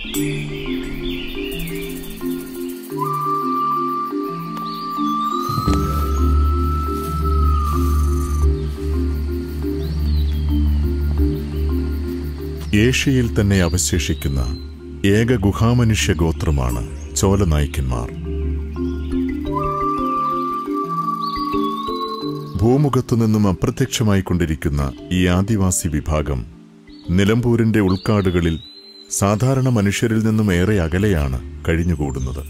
ഏഷ്യയിൽ തന്നെ അവശേഷിക്കുന്ന ഏക ഗുഹാമനുഷ്യ ഗോത്രമാണ് ചോലനായ്ക്കന്മാർ. ഭൂമുഖത്തുനിന്നും അപ്രത്യക്ഷമായിക്കൊണ്ടിരിക്കുന്ന ഈ ആദിവാസി വിഭാഗം നിലമ്പൂരിന്റെ ഉൾക്കാടുകളിൽ സാധാരണ മനുഷ്യരിൽ നിന്നും ഏറെ അകലെയാണ് കഴിഞ്ഞുകൂടുന്നത്.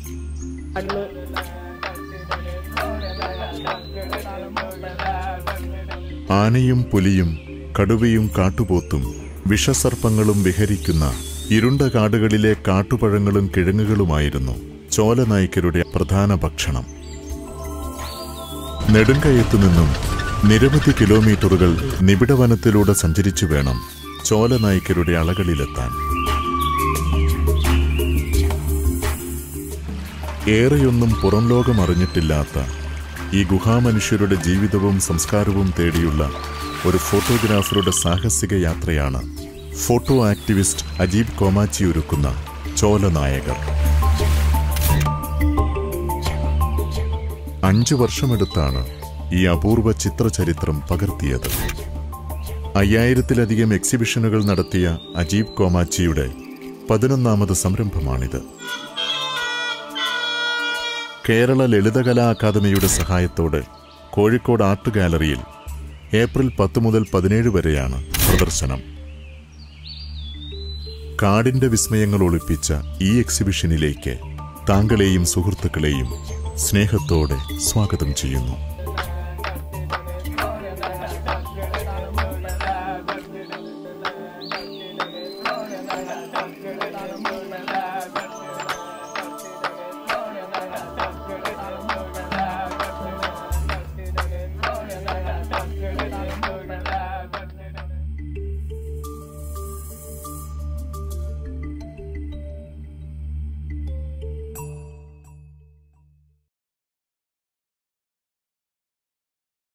ആനയും പുലിയും കടുവയും കാട്ടുപോത്തും വിഷസർപ്പങ്ങളും വിഹരിക്കുന്ന ഇരുണ്ട കാടുകളിലെ കാട്ടുപഴങ്ങളും കിഴങ്ങുകളുമായിരുന്നു ചോലനായ്ക്കരുടെ പ്രധാന ഭക്ഷണം. നെടുങ്കയത്തുനിന്നും നിരവധി കിലോമീറ്ററുകൾ നിബിഡവനത്തിലൂടെ സഞ്ചരിച്ചു വേണം ചോലനായ്ക്കരുടെ അളകളിലെത്താൻ. ഏറെയൊന്നും പുറം ലോകം അറിഞ്ഞിട്ടില്ലാത്ത ഈ ഗുഹാമനുഷ്യരുടെ ജീവിതവും സംസ്കാരവും തേടിയുള്ള ഒരു ഫോട്ടോഗ്രാഫറുടെ സാഹസിക യാത്രയാണ് ഫോട്ടോ ആക്ടിവിസ്റ്റ് അജീബ് കോമാച്ചി ഒരുക്കുന്ന ചോലനായകർ. 5 വർഷമെടുത്താണ് ഈ അപൂർവ ചിത്രചരിത്രം പകർത്തിയത്. 5000-ലധികം എക്സിബിഷനുകൾ നടത്തിയ അജീബ് കോമാച്ചിയുടെ 11ാമത് സംരംഭമാണിത്. കേരള ലളിതകലാ അക്കാദമിയുടെ സഹായത്തോടെ കോഴിക്കോട് ആർട്ട് ഗാലറിയിൽ ഏപ്രിൽ 10 മുതൽ 17 വരെയാണ് പ്രദർശനം. കാടിന്റെ വിസ്മയങ്ങൾ ഒളിപ്പിച്ച ഈ എക്സിബിഷനിലേക്ക് താങ്കളെയും സുഹൃത്തുക്കളെയും സ്നേഹത്തോടെ സ്വാഗതം ചെയ്യുന്നു.